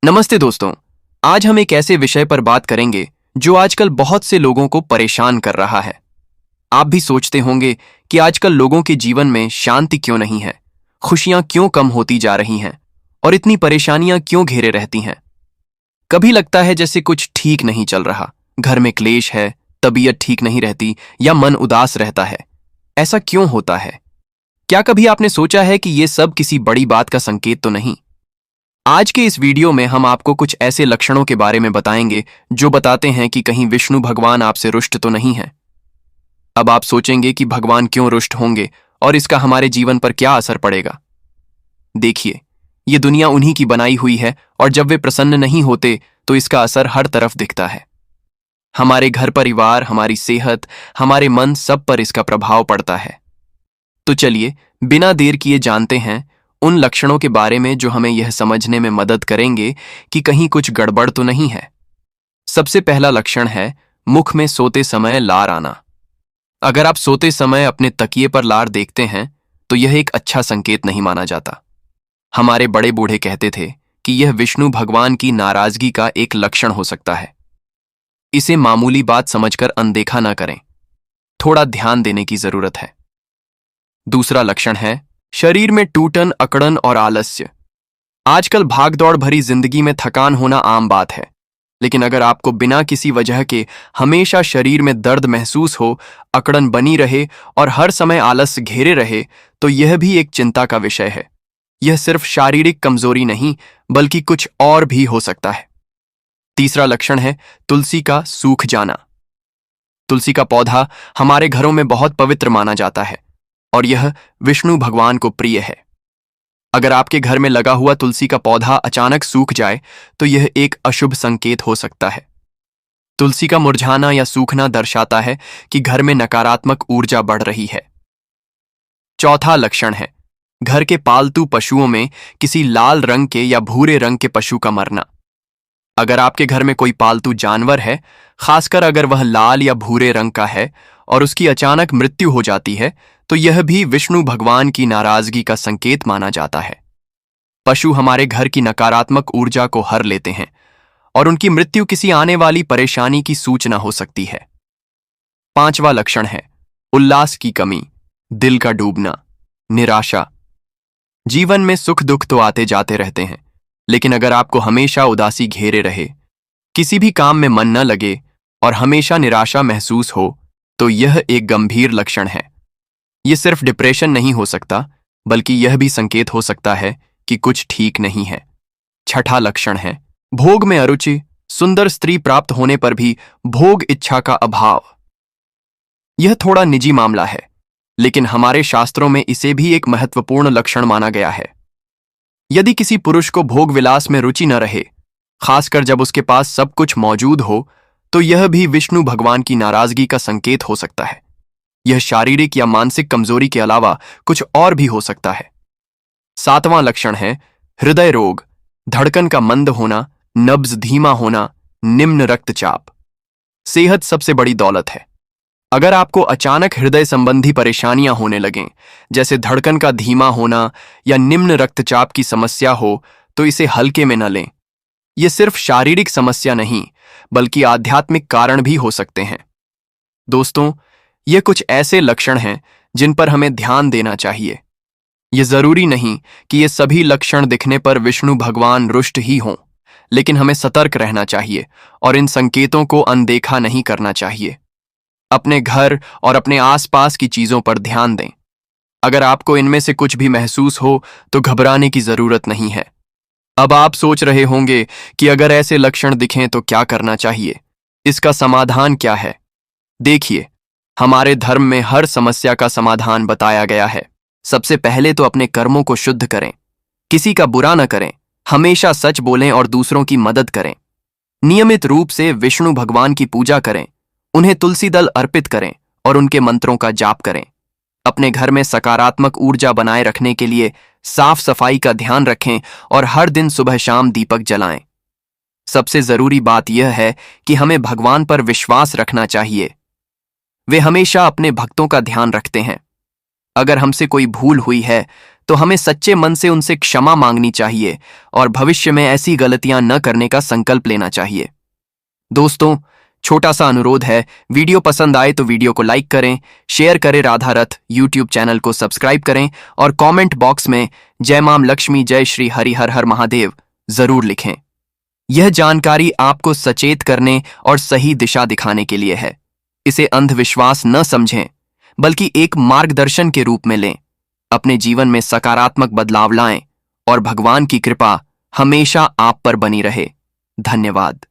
नमस्ते दोस्तों। आज हम एक ऐसे विषय पर बात करेंगे जो आजकल बहुत से लोगों को परेशान कर रहा है। आप भी सोचते होंगे कि आजकल लोगों के जीवन में शांति क्यों नहीं है, खुशियां क्यों कम होती जा रही हैं और इतनी परेशानियां क्यों घेरे रहती हैं। कभी लगता है जैसे कुछ ठीक नहीं चल रहा, घर में क्लेश है, तबीयत ठीक नहीं रहती या मन उदास रहता है। ऐसा क्यों होता है? क्या कभी आपने सोचा है कि ये सब किसी बड़ी बात का संकेत तो नहीं? आज के इस वीडियो में हम आपको कुछ ऐसे लक्षणों के बारे में बताएंगे जो बताते हैं कि कहीं विष्णु भगवान आपसे रुष्ट तो नहीं है। अब आप सोचेंगे कि भगवान क्यों रुष्ट होंगे और इसका हमारे जीवन पर क्या असर पड़ेगा। देखिए, ये दुनिया उन्हीं की बनाई हुई है और जब वे प्रसन्न नहीं होते तो इसका असर हर तरफ दिखता है। हमारे घर परिवार, हमारी सेहत, हमारे मन, सब पर इसका प्रभाव पड़ता है। तो चलिए बिना देर किए जानते हैं उन लक्षणों के बारे में जो हमें यह समझने में मदद करेंगे कि कहीं कुछ गड़बड़ तो नहीं है। सबसे पहला लक्षण है मुख में सोते समय लार आना। अगर आप सोते समय अपने तकिए पर लार देखते हैं तो यह एक अच्छा संकेत नहीं माना जाता। हमारे बड़े बूढ़े कहते थे कि यह विष्णु भगवान की नाराजगी का एक लक्षण हो सकता है। इसे मामूली बात समझकर अनदेखा न करें, थोड़ा ध्यान देने की जरूरत है। दूसरा लक्षण है शरीर में टूटन, अकड़न और आलस्य। आजकल भागदौड़ भरी जिंदगी में थकान होना आम बात है, लेकिन अगर आपको बिना किसी वजह के हमेशा शरीर में दर्द महसूस हो, अकड़न बनी रहे और हर समय आलस्य घेरे रहे, तो यह भी एक चिंता का विषय है। यह सिर्फ शारीरिक कमजोरी नहीं बल्कि कुछ और भी हो सकता है। तीसरा लक्षण है तुलसी का सूख जाना। तुलसी का पौधा हमारे घरों में बहुत पवित्र माना जाता है और यह विष्णु भगवान को प्रिय है। अगर आपके घर में लगा हुआ तुलसी का पौधा अचानक सूख जाए तो यह एक अशुभ संकेत हो सकता है। तुलसी का मुरझाना या सूखना दर्शाता है कि घर में नकारात्मक ऊर्जा बढ़ रही है। चौथा लक्षण है घर के पालतू पशुओं में किसी लाल रंग के या भूरे रंग के पशु का मरना। अगर आपके घर में कोई पालतू जानवर है, खासकर अगर वह लाल या भूरे रंग का है और उसकी अचानक मृत्यु हो जाती है, तो यह भी विष्णु भगवान की नाराजगी का संकेत माना जाता है। पशु हमारे घर की नकारात्मक ऊर्जा को हर लेते हैं और उनकी मृत्यु किसी आने वाली परेशानी की सूचना हो सकती है। पांचवा लक्षण है उल्लास की कमी, दिल का डूबना, निराशा। जीवन में सुख दुख तो आते जाते रहते हैं, लेकिन अगर आपको हमेशा उदासी घेरे रहे, किसी भी काम में मन न लगे और हमेशा निराशा महसूस हो, तो यह एक गंभीर लक्षण है। यह सिर्फ डिप्रेशन नहीं हो सकता, बल्कि यह भी संकेत हो सकता है कि कुछ ठीक नहीं है। छठा लक्षण है भोग में अरुचि, सुंदर स्त्री प्राप्त होने पर भी भोग इच्छा का अभाव। यह थोड़ा निजी मामला है, लेकिन हमारे शास्त्रों में इसे भी एक महत्वपूर्ण लक्षण माना गया है। यदि किसी पुरुष को भोग विलास में रुचि न रहे, खासकर जब उसके पास सब कुछ मौजूद हो, तो यह भी विष्णु भगवान की नाराजगी का संकेत हो सकता है। यह शारीरिक या मानसिक कमजोरी के अलावा कुछ और भी हो सकता है। सातवां लक्षण है हृदय रोग, धड़कन का मंद होना, नब्ज धीमा होना, निम्न रक्तचाप। सेहत सबसे बड़ी दौलत है। अगर आपको अचानक हृदय संबंधी परेशानियां होने लगें, जैसे धड़कन का धीमा होना या निम्न रक्तचाप की समस्या हो, तो इसे हल्के में न लें। यह सिर्फ शारीरिक समस्या नहीं बल्कि आध्यात्मिक कारण भी हो सकते हैं। दोस्तों, ये कुछ ऐसे लक्षण हैं जिन पर हमें ध्यान देना चाहिए। यह जरूरी नहीं कि ये सभी लक्षण दिखने पर विष्णु भगवान रुष्ट ही हों, लेकिन हमें सतर्क रहना चाहिए और इन संकेतों को अनदेखा नहीं करना चाहिए। अपने घर और अपने आसपास की चीजों पर ध्यान दें। अगर आपको इनमें से कुछ भी महसूस हो तो घबराने की जरूरत नहीं है। अब आप सोच रहे होंगे कि अगर ऐसे लक्षण दिखें तो क्या करना चाहिए, इसका समाधान क्या है? देखिए, हमारे धर्म में हर समस्या का समाधान बताया गया है। सबसे पहले तो अपने कर्मों को शुद्ध करें, किसी का बुरा न करें, हमेशा सच बोलें और दूसरों की मदद करें। नियमित रूप से विष्णु भगवान की पूजा करें, उन्हें तुलसी दल अर्पित करें और उनके मंत्रों का जाप करें। अपने घर में सकारात्मक ऊर्जा बनाए रखने के लिए साफ सफाई का ध्यान रखें और हर दिन सुबह शाम दीपक जलाएं। सबसे जरूरी बात यह है कि हमें भगवान पर विश्वास रखना चाहिए। वे हमेशा अपने भक्तों का ध्यान रखते हैं। अगर हमसे कोई भूल हुई है तो हमें सच्चे मन से उनसे क्षमा मांगनी चाहिए और भविष्य में ऐसी गलतियां न करने का संकल्प लेना चाहिए। दोस्तों, छोटा सा अनुरोध है, वीडियो पसंद आए तो वीडियो को लाइक करें, शेयर करें, राधा रथ यूट्यूब चैनल को सब्सक्राइब करें और कमेंट बॉक्स में जय मां लक्ष्मी, जय श्री हरि हर हर महादेव जरूर लिखें। यह जानकारी आपको सचेत करने और सही दिशा दिखाने के लिए है। इसे अंधविश्वास न समझें, बल्कि एक मार्गदर्शन के रूप में लें। अपने जीवन में सकारात्मक बदलाव लाएं और भगवान की कृपा हमेशा आप पर बनी रहे। धन्यवाद।